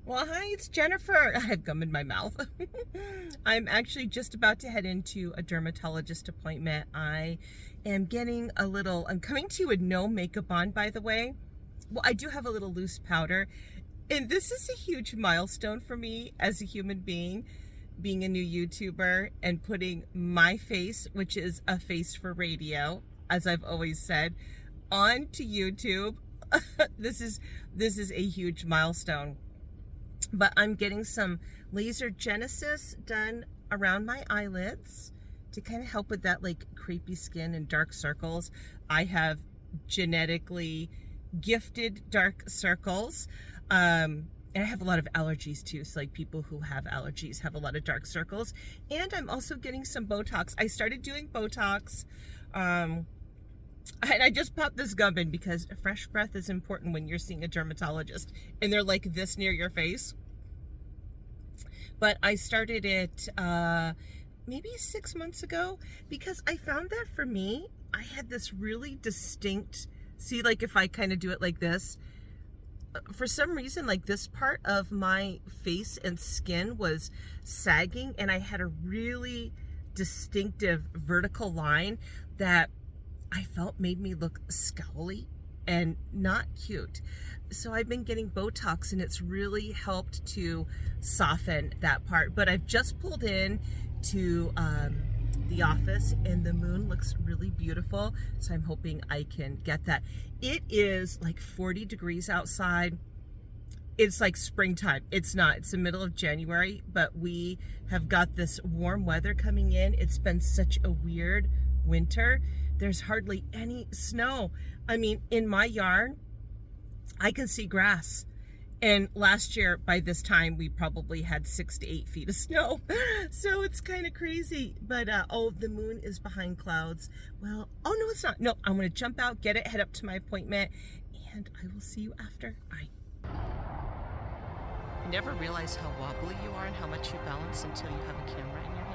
Well, hi, it's Jennifer. I have gum in my mouth. I'm actually just about to head into a dermatologist appointment. I am getting I'm coming to you with no makeup on, by the way. Well, I do have a little loose powder. And this is a huge milestone for me as a human being a new YouTuber and putting my face, which is a face for radio, as I've always said, onto YouTube. This is a huge milestone. But I'm getting some laser genesis done around my eyelids to kind of help with that like creepy skin and dark circles. I have genetically gifted dark circles. And I have a lot of allergies too. So like people who have allergies have a lot of dark circles. And I'm also getting some Botox. I started doing Botox. And I just popped this gum in because fresh breath is important when you're seeing a dermatologist and they're like this near your face. But I started it maybe 6 months ago because I found that for me, I had this really distinct, see, like if I kind of do it like this, for some reason, like this part of my face and skin was sagging and I had a really distinctive vertical line that I felt made me look scowly and not cute. So I've been getting Botox and it's really helped to soften that part. But I've just pulled in to the office and the moon looks really beautiful. So I'm hoping I can get that. It is like 40 degrees outside. It's like springtime. It's not. It's the middle of January, but we have got this warm weather coming in. It's been such a weird winter. There's hardly any snow. I mean, in my yard, I can see grass. And last year, by this time, we probably had 6 to 8 feet of snow. So it's kind of crazy. But, oh, the moon is behind clouds. Well, oh, no, it's not. No, I'm going to jump out, get it, head up to my appointment, and I will see you after. All right. You never realize how wobbly you are and how much you balance until you have a camera in your hand.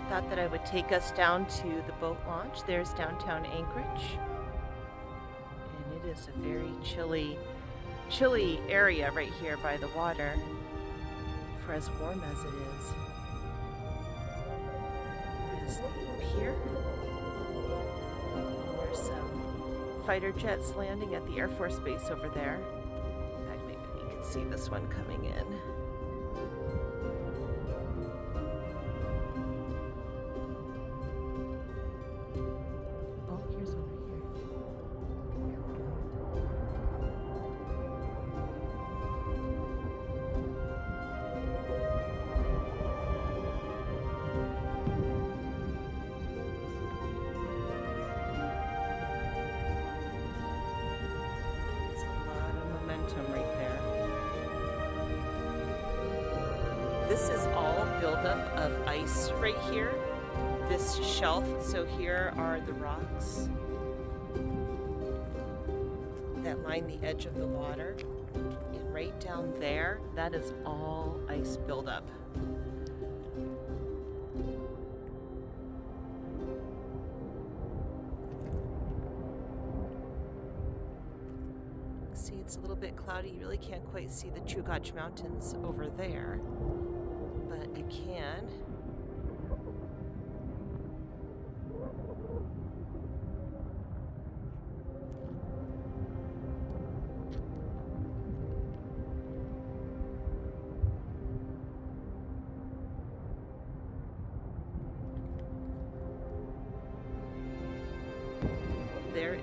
Thought that I would take us down to the boat launch. There's downtown Anchorage. And it is a very chilly area right here by the water for as warm as it is. There's the pier. There's some fighter jets landing at the Air Force Base over there. In fact, maybe we can see this one coming in. Right there. This is all buildup of ice right here, this shelf. So here are the rocks that line the edge of the water, and right down there, that is all ice buildup. See, it's a little bit cloudy. You really can't quite see the Chugach Mountains over there, but you can.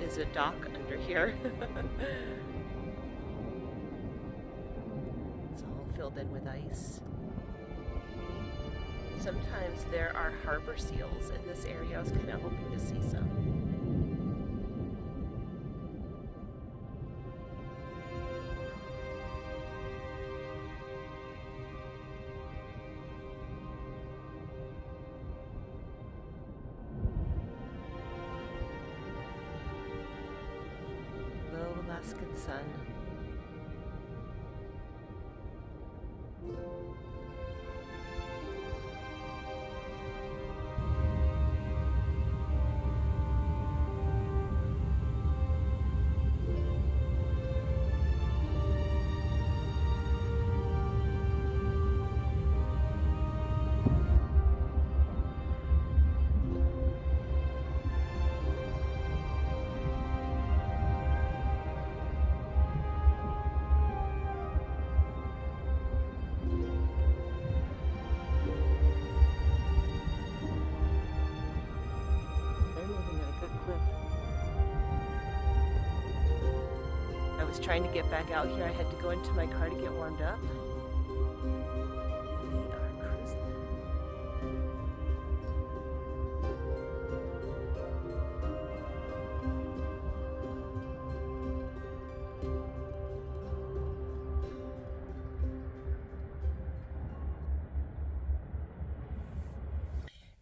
is a dock under here. It's all filled in with ice. Sometimes there are harbor seals in this area. I was kind of hoping to see some. Low Alaskan sun. Trying to get back out here. I had to go into my car to get warmed up. They are cruising.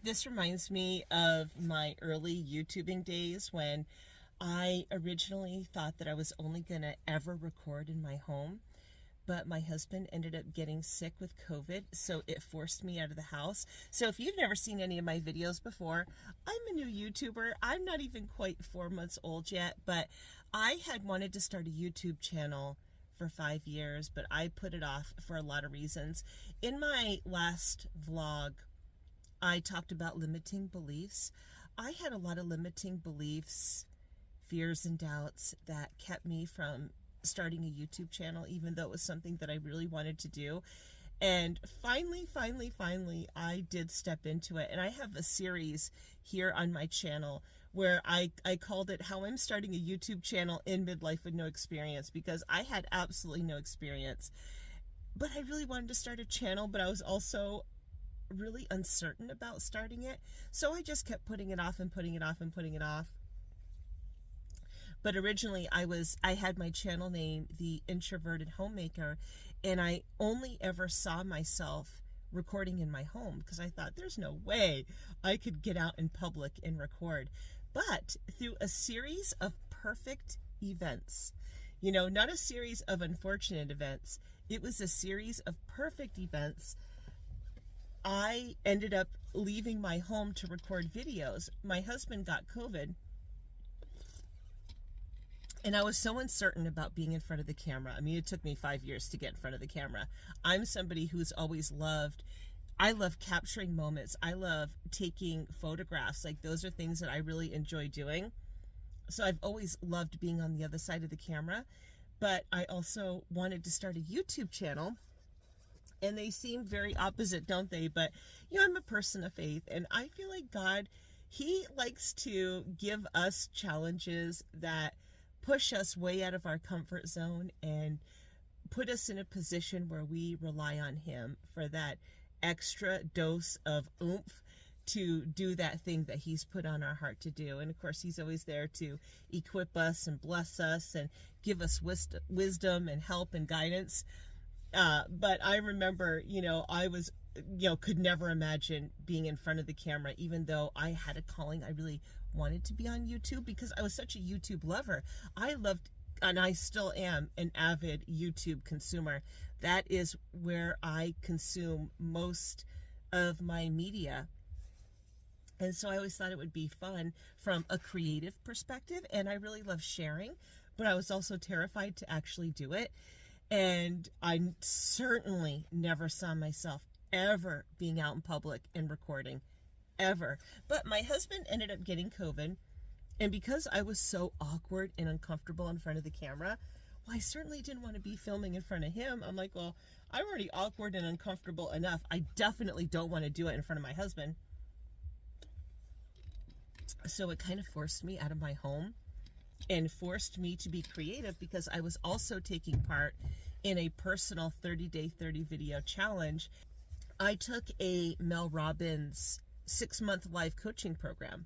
This reminds me of my early YouTubing days when I originally thought that I was only going to ever record in my home, but my husband ended up getting sick with COVID, so it forced me out of the house. So if you've never seen any of my videos before, I'm a new YouTuber. I'm not even quite 4 months old yet, but I had wanted to start a YouTube channel for 5 years, but I put it off for a lot of reasons. In my last vlog, I talked about limiting beliefs. I had a lot of limiting beliefs, fears and doubts that kept me from starting a YouTube channel, even though it was something that I really wanted to do. And finally, I did step into it. And I have a series here on my channel where I called it How I'm Starting a YouTube Channel in Midlife with No Experience, because I had absolutely no experience. But I really wanted to start a channel, but I was also really uncertain about starting it. So I just kept putting it off and putting it off and putting it off. But originally I had my channel name, The Introverted Homemaker, and I only ever saw myself recording in my home because I thought there's no way I could get out in public and record. But through a series of perfect events, you know, not a series of unfortunate events, it was a series of perfect events, I ended up leaving my home to record videos. My husband got COVID, and I was so uncertain about being in front of the camera. I mean, it took me 5 years to get in front of the camera. I'm somebody who's always I love capturing moments. I love taking photographs. Like, those are things that I really enjoy doing. So I've always loved being on the other side of the camera. But I also wanted to start a YouTube channel. And they seem very opposite, don't they? But, you know, I'm a person of faith. And I feel like God, He likes to give us challenges that push us way out of our comfort zone and put us in a position where we rely on Him for that extra dose of oomph to do that thing that He's put on our heart to do. And of course, He's always there to equip us and bless us and give us wisdom and help and guidance. But I remember, you know, I was, you know, could never imagine being in front of the camera, even though I had a calling. I really wanted to be on YouTube because I was such a YouTube lover. I loved, and I still am, an avid YouTube consumer. That is where I consume most of my media. And so I always thought it would be fun from a creative perspective, and I really love sharing, but I was also terrified to actually do it. And I certainly never saw myself ever being out in public and recording, ever. But my husband ended up getting COVID, and because I was so awkward and uncomfortable in front of the camera, well, I certainly didn't want to be filming in front of him. I'm like, well, I'm already awkward and uncomfortable enough. I definitely don't want to do it in front of my husband. So it kind of forced me out of my home. and forced me to be creative because I was also taking part in a personal 30-day 30 video challenge. I took a Mel Robbins 6-month live coaching program.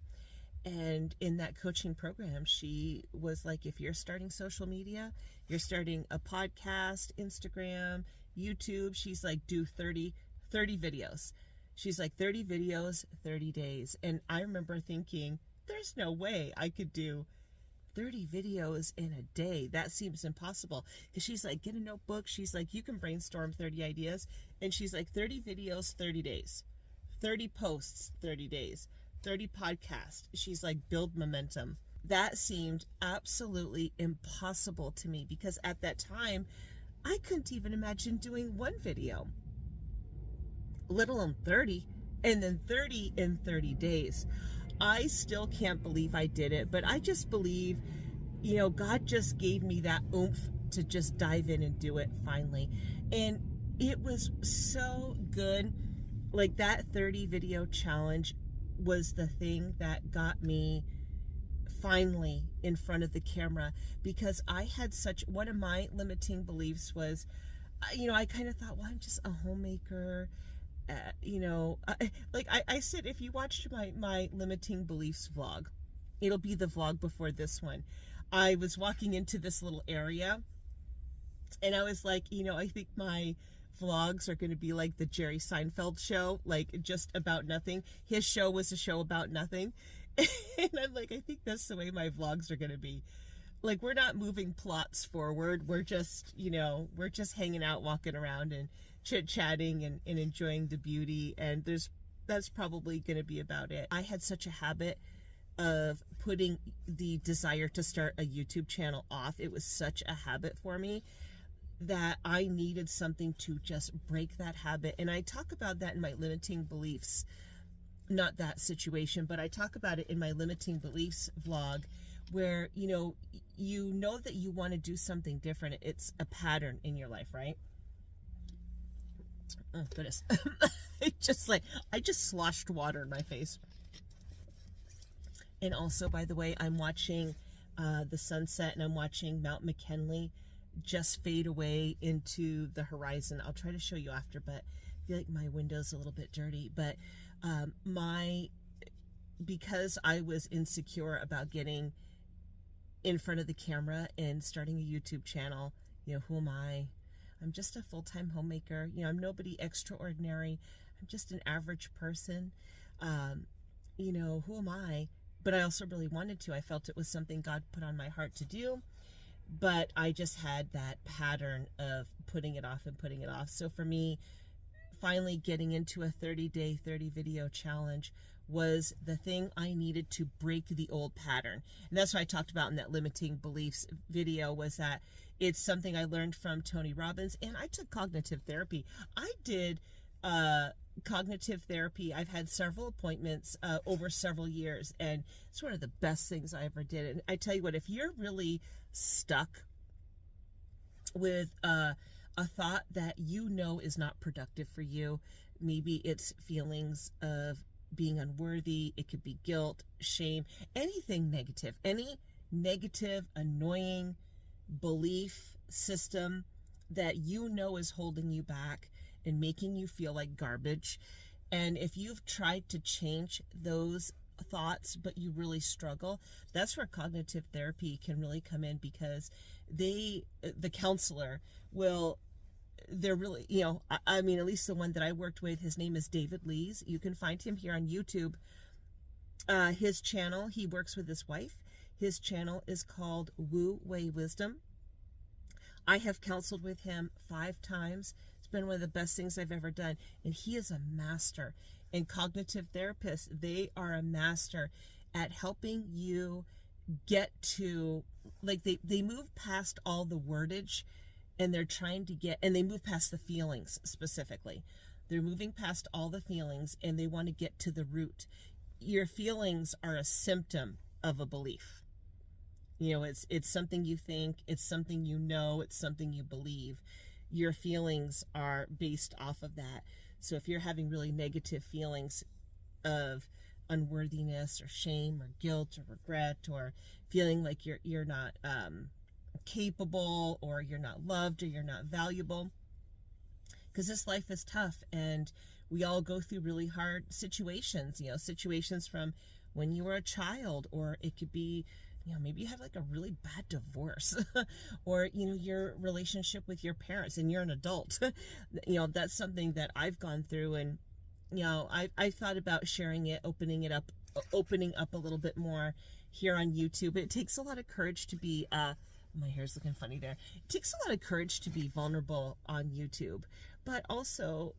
And in that coaching program, she was like, if you're starting social media, you're starting a podcast, Instagram, YouTube, she's like, do 30 videos. She's like, 30 videos, 30 days. And I remember thinking, there's no way I could do 30 videos in a day. That seems impossible. Because she's like, get a notebook. She's like, you can brainstorm 30 ideas. And she's like, 30 videos, 30 days. 30 posts, 30 days. 30 podcasts. She's like, build momentum. That seemed absolutely impossible to me because at that time, I couldn't even imagine doing one video, let alone 30, and then 30 in 30 days. I still can't believe I did it, but I just believe, God just gave me that oomph to just dive in and do it finally. And it was so good. Like that 30 video challenge was the thing that got me finally in front of the camera, because I had one of my limiting beliefs was, I kind of thought, well, I'm just a homemaker. I said, if you watched my limiting beliefs vlog, it'll be the vlog before this one. I was walking into this little area and I was like, I think my vlogs are going to be like the Jerry Seinfeld show, like just about nothing. His show was a show about nothing. And I'm like, I think that's the way my vlogs are going to be. Like, we're not moving plots forward. We're just, we're just hanging out, walking around and chit-chatting and enjoying the beauty. And that's probably going to be about it. I had such a habit of putting the desire to start a YouTube channel off. It was such a habit for me that I needed something to just break that habit. And I talk about that in my limiting beliefs, not that situation, but I talk about it in my limiting beliefs vlog, where, you know that you want to do something different. It's a pattern in your life, right? Oh, goodness. I just sloshed water in my face. And also, by the way, I'm watching the sunset, and I'm watching Mount McKinley just fade away into the horizon. I'll try to show you after, but I feel like my window's a little bit dirty. But because I was insecure about getting in front of the camera and starting a YouTube channel, who am I? I'm just a full-time homemaker. I'm nobody extraordinary. I'm just an average person. Who am I? But I also really wanted to. I felt it was something God put on my heart to do. But I just had that pattern of putting it off and putting it off. So for me, finally getting into a 30-day, 30 video challenge was the thing I needed to break the old pattern. And that's what I talked about in that limiting beliefs video, was that it's something I learned from Tony Robbins. And I took cognitive therapy. I did cognitive therapy. I've had several appointments over several years, and it's one of the best things I ever did. And I tell you what, if you're really stuck with a thought that is not productive for you, maybe it's feelings of being unworthy, it could be guilt, shame, anything negative, any negative, annoying belief system that is holding you back and making you feel like garbage. And if you've tried to change those thoughts but you really struggle, that's where cognitive therapy can really come in, because the counselor they're really, at least the one that I worked with, his name is David Lees. You can find him here on YouTube. His channel, he works with his wife. His channel is called Wu Wei Wisdom. I have counseled with him 5 times. It's been one of the best things I've ever done. And he is a master. And cognitive therapists, they are a master at helping you get to, like, they move past all the wordage, and they're trying to and they move past the feelings specifically. They're moving past all the feelings, and they want to get to the root. Your feelings are a symptom of a belief. It's something you think, it's something it's something you believe. Your feelings are based off of that. So if you're having really negative feelings of unworthiness or shame or guilt or regret, or feeling like you're not capable, or you're not loved, or you're not valuable. Because this life is tough, and we all go through really hard situations, situations from when you were a child, or it could be, maybe you had like a really bad divorce, or, your relationship with your parents and you're an adult. That's something that I've gone through, and, I thought about sharing it, opening up a little bit more here on YouTube. It takes a lot of courage to be, my hair's looking funny there. It takes a lot of courage to be vulnerable on YouTube, but also,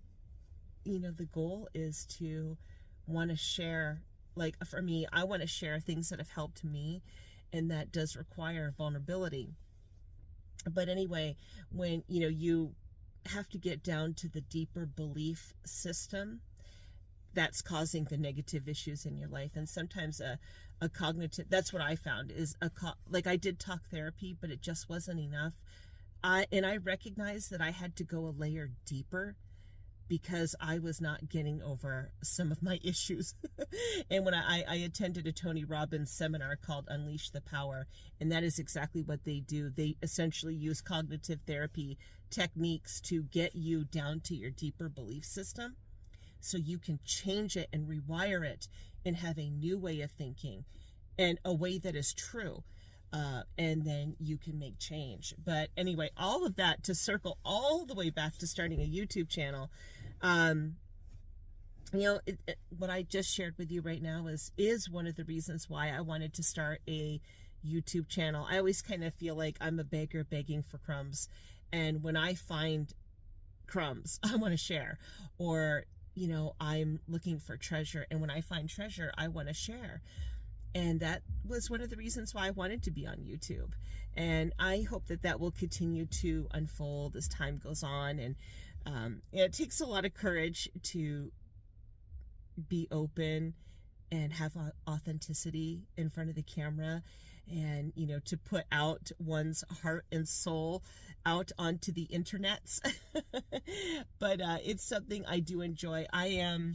the goal is to want to share, like for me, I want to share things that have helped me, and that does require vulnerability. But anyway, when, you have to get down to the deeper belief system that's causing the negative issues in your life. And sometimes a cognitive, that's what I found, is like I did talk therapy, but it just wasn't enough. And I recognized that I had to go a layer deeper, because I was not getting over some of my issues. And when I attended a Tony Robbins seminar called Unleash the Power, and that is exactly what they do. They essentially use cognitive therapy techniques to get you down to your deeper belief system, so you can change it and rewire it and have a new way of thinking, and a way that is true. And then you can make change. But anyway, all of that to circle all the way back to starting a YouTube channel. What I just shared with you right now is one of the reasons why I wanted to start a YouTube channel. I always kind of feel like I'm a beggar begging for crumbs. And when I find crumbs, I want to share. Or, I'm looking for treasure. And when I find treasure, I want to share. And that was one of the reasons why I wanted to be on YouTube. And I hope that will continue to unfold as time goes on. And it takes a lot of courage to be open and have authenticity in front of the camera, and, to put out one's heart and soul out onto the internets. But it's something I do enjoy. I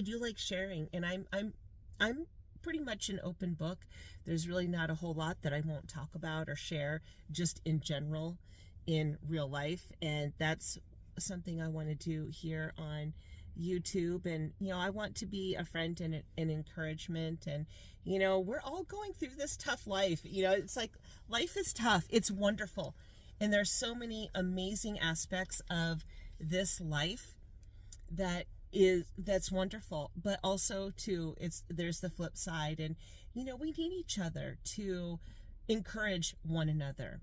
do like sharing, and I'm pretty much an open book. There's really not a whole lot that I won't talk about or share, just in general in real life. And that's something I want to do here on YouTube. And, I want to be a friend and an encouragement. And, we're all going through this tough life. It's like, life is tough. It's wonderful. And there's so many amazing aspects of this life that's wonderful, but also too, there's the flip side. And, we need each other to encourage one another,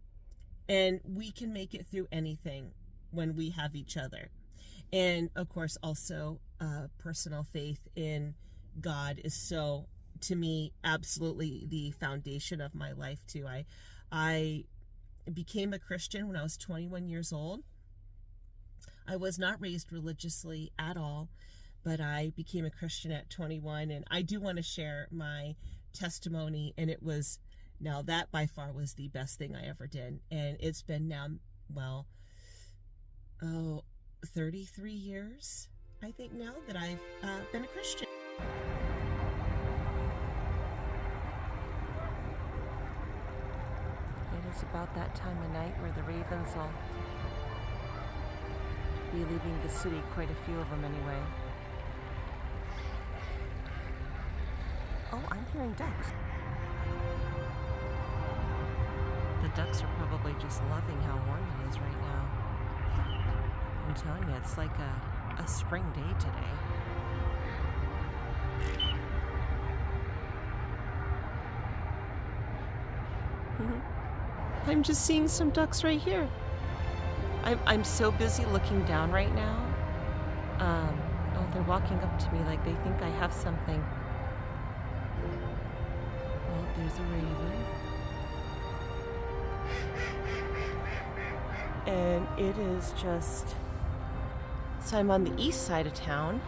and we can make it through anything when we have each other. And of course, also, personal faith in God is so, to me, absolutely the foundation of my life too. I became a Christian when I was 21 years old. I was not raised religiously at all, but I became a Christian at 21, and I do want to share my testimony. And that by far was the best thing I ever did. And it's been now, 33 years, I think now, that I've been a Christian. It is about that time of night where the ravens will be leaving the city, quite a few of them anyway. Oh, I'm hearing ducks. The ducks are probably just loving how warm it is right now. I'm telling you, it's like a spring day today. I'm just seeing some ducks right here. I'm so busy looking down right now. They're walking up to me like they think I have something. Oh, there's a raven. And it is just... So I'm on the east side of town.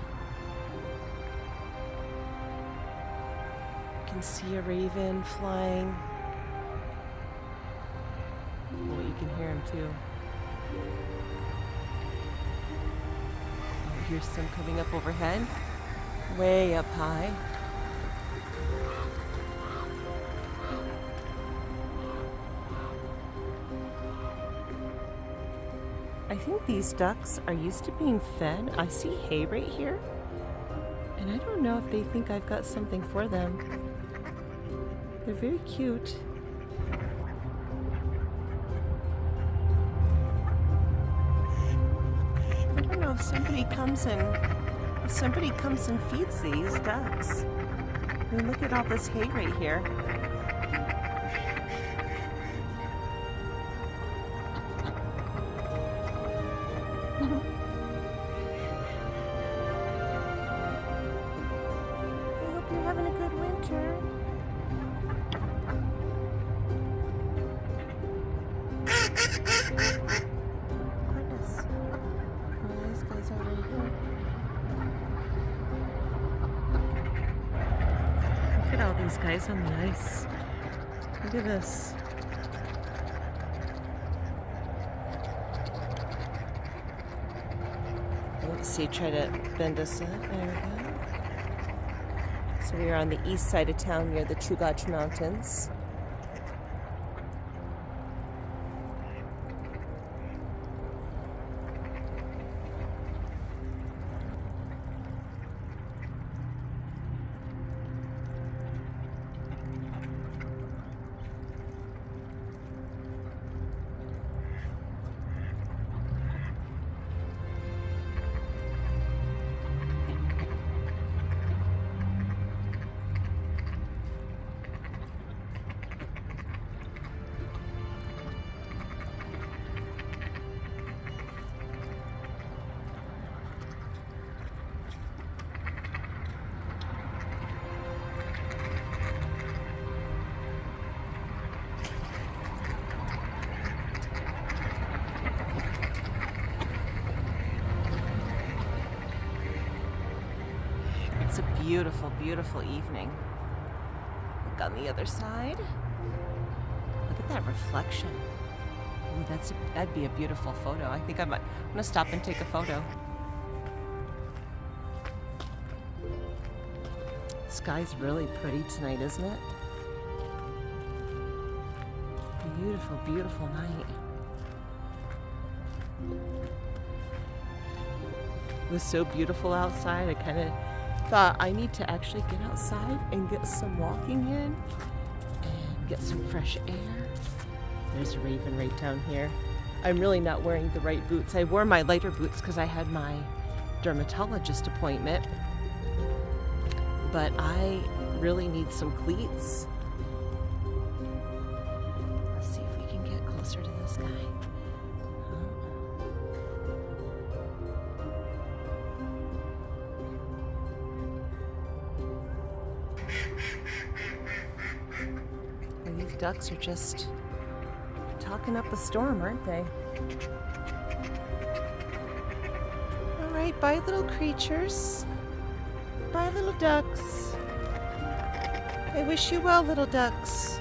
You can see a raven flying. Oh, you can hear him too. Oh, here's some coming up overhead. Way up high. I think these ducks are used to being fed. I see hay right here, and I don't know if they think I've got something for them. They're very cute. I don't know if somebody comes and feeds these ducks. I mean, look at all this hay right here. I hope you're having a good winter. Goodness. Oh, these guys are right here. Look at all these guys on the ice. Look at this. Let's see, try to bend us up. There we go. So we are on the east side of town near the Chugach Mountains. It's a beautiful, beautiful evening. Look on the other side. Look at that reflection. Ooh, that'd be a beautiful photo. I think I'm gonna stop and take a photo. Sky's really pretty tonight, isn't it? Beautiful, beautiful night. It was so beautiful outside. I kind of thought I need to actually get outside and get some walking in and get some fresh air. There's a raven right down here. I'm really not wearing the right boots. I wore my lighter boots because I had my dermatologist appointment, but I really need some cleats. Let's see if we can get closer to this guy. These ducks are just talking up a storm, aren't they? All right, bye little creatures. Bye little ducks. I wish you well, little ducks.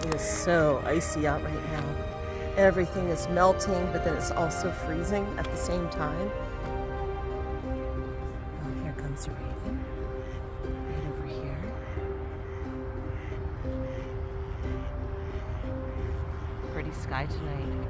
It is so icy out right now. Everything is melting, but then it's also freezing at the same time. Oh, here comes a raven. Right over here. Pretty sky tonight.